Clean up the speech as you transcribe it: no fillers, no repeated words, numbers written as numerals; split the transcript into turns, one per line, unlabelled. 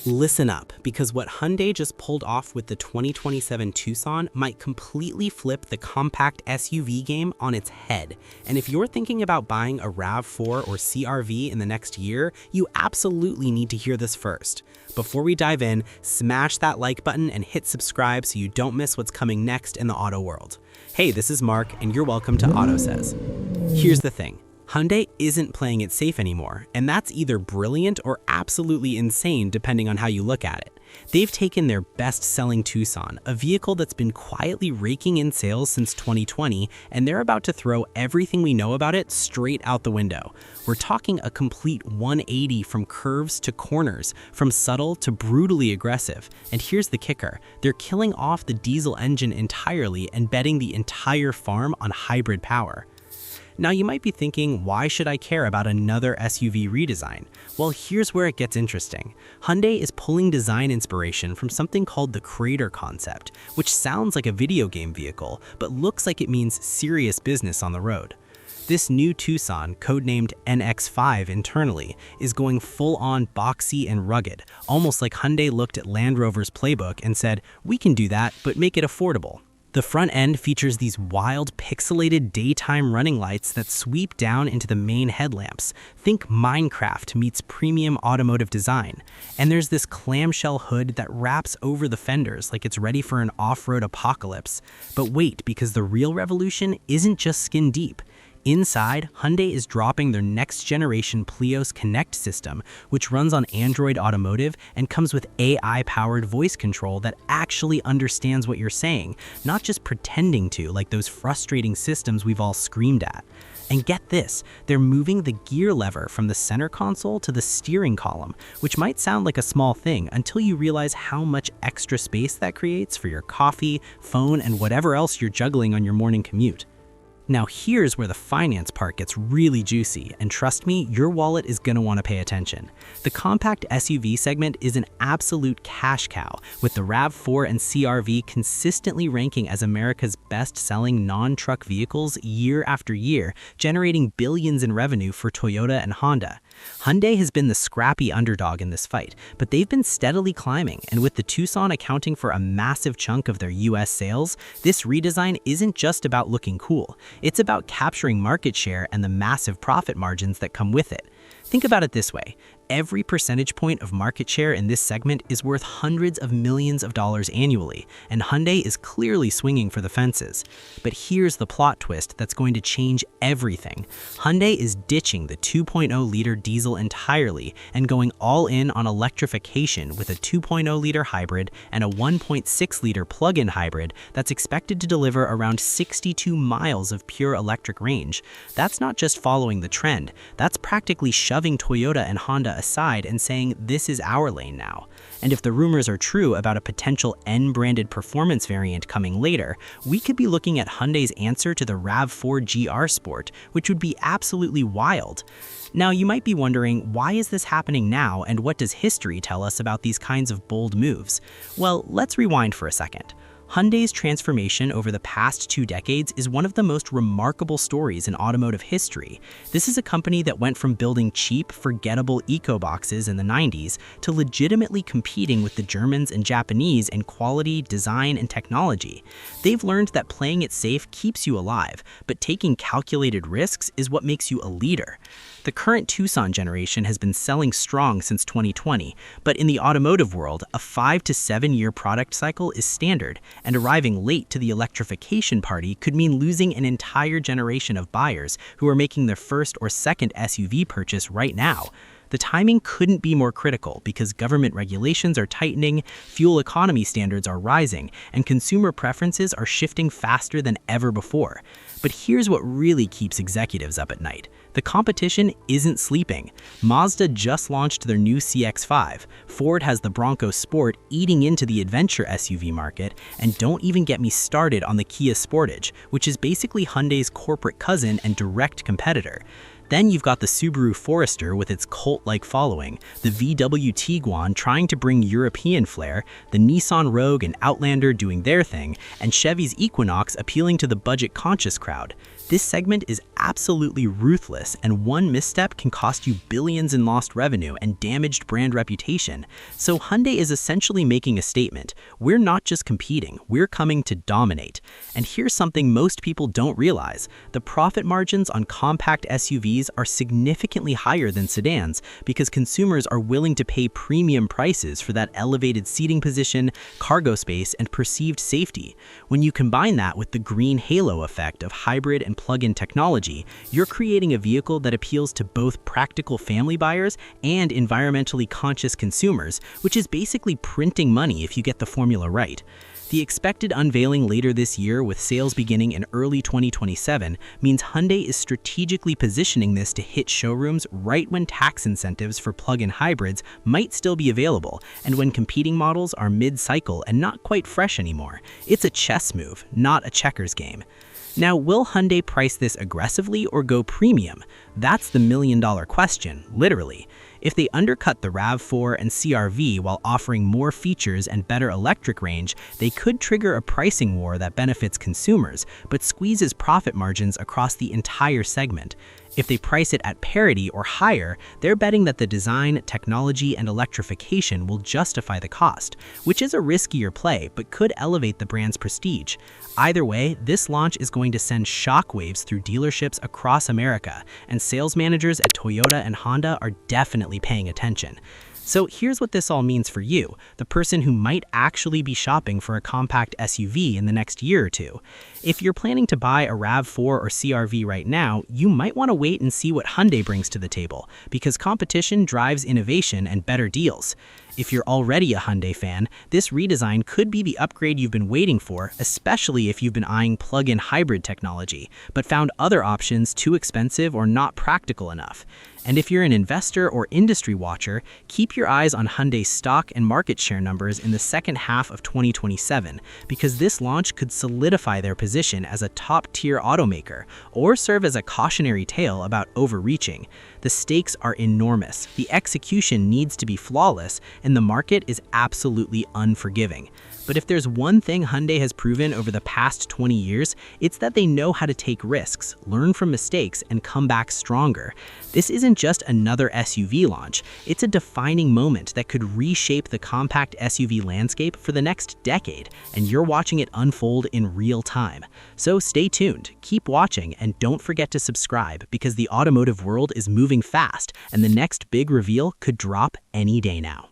Listen up, because what Hyundai just pulled off with the 2027 Tucson might completely flip the compact SUV game on its head. And if you're thinking about buying a RAV4 or CR-V in the next year, you absolutely need to hear this first. Before we dive in, smash that like button and hit subscribe so you don't miss what's coming next in the auto world. Hey, this is Mark, and you're welcome to AUTOSAYS. Here's the thing. Hyundai isn't playing it safe anymore, and that's either brilliant or absolutely insane depending on how you look at it. They've taken their best-selling Tucson, a vehicle that's been quietly raking in sales since 2020, and they're about to throw everything we know about it straight out the window. We're talking a complete 180 from curves to corners, from subtle to brutally aggressive. And here's the kicker. They're killing off the diesel engine entirely and betting the entire farm on hybrid power. Now you might be thinking, why should I care about another SUV redesign? Well, here's where it gets interesting. Hyundai is pulling design inspiration from something called the Crater concept, which sounds like a video game vehicle, but looks like it means serious business on the road. This new Tucson, codenamed NX5 internally, is going full-on boxy and rugged, almost like Hyundai looked at Land Rover's playbook and said, we can do that, but make it affordable. The front end features these wild, pixelated daytime running lights that sweep down into the main headlamps. Think Minecraft meets premium automotive design. And there's this clamshell hood that wraps over the fenders like it's ready for an off-road apocalypse. But wait, because the real revolution isn't just skin deep. Inside, Hyundai is dropping their next-generation Plios Connect system, which runs on Android Automotive and comes with AI-powered voice control that actually understands what you're saying, not just pretending to, like those frustrating systems we've all screamed at. And get this, they're moving the gear lever from the center console to the steering column, which might sound like a small thing until you realize how much extra space that creates for your coffee, phone, and whatever else you're juggling on your morning commute. Now here's where the finance part gets really juicy, and trust me, your wallet is gonna wanna pay attention. The compact SUV segment is an absolute cash cow, with the RAV4 and CR-V consistently ranking as America's best-selling non-truck vehicles year after year, generating billions in revenue for Toyota and Honda. Hyundai has been the scrappy underdog in this fight, but they've been steadily climbing, and with the Tucson accounting for a massive chunk of their US sales, this redesign isn't just about looking cool. It's about capturing market share and the massive profit margins that come with it. Think about it this way. Every percentage point of market share in this segment is worth hundreds of millions of dollars annually, and Hyundai is clearly swinging for the fences. But here's the plot twist that's going to change everything. Hyundai is ditching the 2.0-liter diesel entirely and going all in on electrification with a 2.0-liter hybrid and a 1.6-liter plug-in hybrid that's expected to deliver around 62 miles of pure electric range. That's not just following the trend, that's practically shoving Toyota and Honda aside and saying this is our lane now. And if the rumors are true about a potential N-branded performance variant coming later, we could be looking at Hyundai's answer to the RAV4 GR Sport, which would be absolutely wild. Now, you might be wondering, why is this happening now, and what does history tell us about these kinds of bold moves? Well, let's rewind for a second. Hyundai's transformation over the past 2 decades is one of the most remarkable stories in automotive history. This is a company that went from building cheap, forgettable eco-boxes in the 90s to legitimately competing with the Germans and Japanese in quality, design, and technology. They've learned that playing it safe keeps you alive, but taking calculated risks is what makes you a leader. The current Tucson generation has been selling strong since 2020, but in the automotive world, a 5 to 7 year product cycle is standard, and arriving late to the electrification party could mean losing an entire generation of buyers who are making their first or second SUV purchase right now. The timing couldn't be more critical because government regulations are tightening, fuel economy standards are rising, and consumer preferences are shifting faster than ever before. But here's what really keeps executives up at night. The competition isn't sleeping. Mazda just launched their new CX-5, Ford has the Bronco Sport eating into the adventure SUV market, and don't even get me started on the Kia Sportage, which is basically Hyundai's corporate cousin and direct competitor. Then you've got the Subaru Forester with its cult-like following, the VW Tiguan trying to bring European flair, the Nissan Rogue and Outlander doing their thing, and Chevy's Equinox appealing to the budget-conscious crowd. This segment is absolutely ruthless, and one misstep can cost you billions in lost revenue and damaged brand reputation. So Hyundai is essentially making a statement. We're not just competing, we're coming to dominate. And here's something most people don't realize. The profit margins on compact SUVs are significantly higher than sedans because consumers are willing to pay premium prices for that elevated seating position, cargo space, and perceived safety. When you combine that with the green halo effect of hybrid and plug-in technology, you're creating a vehicle that appeals to both practical family buyers and environmentally conscious consumers, which is basically printing money if you get the formula right. The expected unveiling later this year with sales beginning in early 2027 means Hyundai is strategically positioning this to hit showrooms right when tax incentives for plug-in hybrids might still be available and when competing models are mid-cycle and not quite fresh anymore. It's a chess move, not a checkers game. Now, will Hyundai price this aggressively or go premium? That's the million-dollar question, literally. If they undercut the RAV4 and CR-V while offering more features and better electric range, they could trigger a pricing war that benefits consumers, but squeezes profit margins across the entire segment. If they price it at parity or higher, they're betting that the design, technology, and electrification will justify the cost, which is a riskier play but could elevate the brand's prestige. Either way, this launch is going to send shockwaves through dealerships across America, and sales managers at Toyota and Honda are definitely paying attention. So here's what this all means for you, the person who might actually be shopping for a compact SUV in the next year or two. If you're planning to buy a RAV4 or CR-V right now, you might want to wait and see what Hyundai brings to the table, because competition drives innovation and better deals. If you're already a Hyundai fan, this redesign could be the upgrade you've been waiting for, especially if you've been eyeing plug-in hybrid technology, but found other options too expensive or not practical enough. And if you're an investor or industry watcher, keep your eyes on Hyundai's stock and market share numbers in the second half of 2027, because this launch could solidify their position as a top-tier automaker, or serve as a cautionary tale about overreaching. The stakes are enormous, the execution needs to be flawless, and the market is absolutely unforgiving. But if there's one thing Hyundai has proven over the past 20 years, it's that they know how to take risks, learn from mistakes, and come back stronger. This isn't just another SUV launch, it's a defining moment that could reshape the compact SUV landscape for the next decade, and you're watching it unfold in real time. So stay tuned, keep watching, and don't forget to subscribe, because the automotive world is moving fast, and the next big reveal could drop any day now.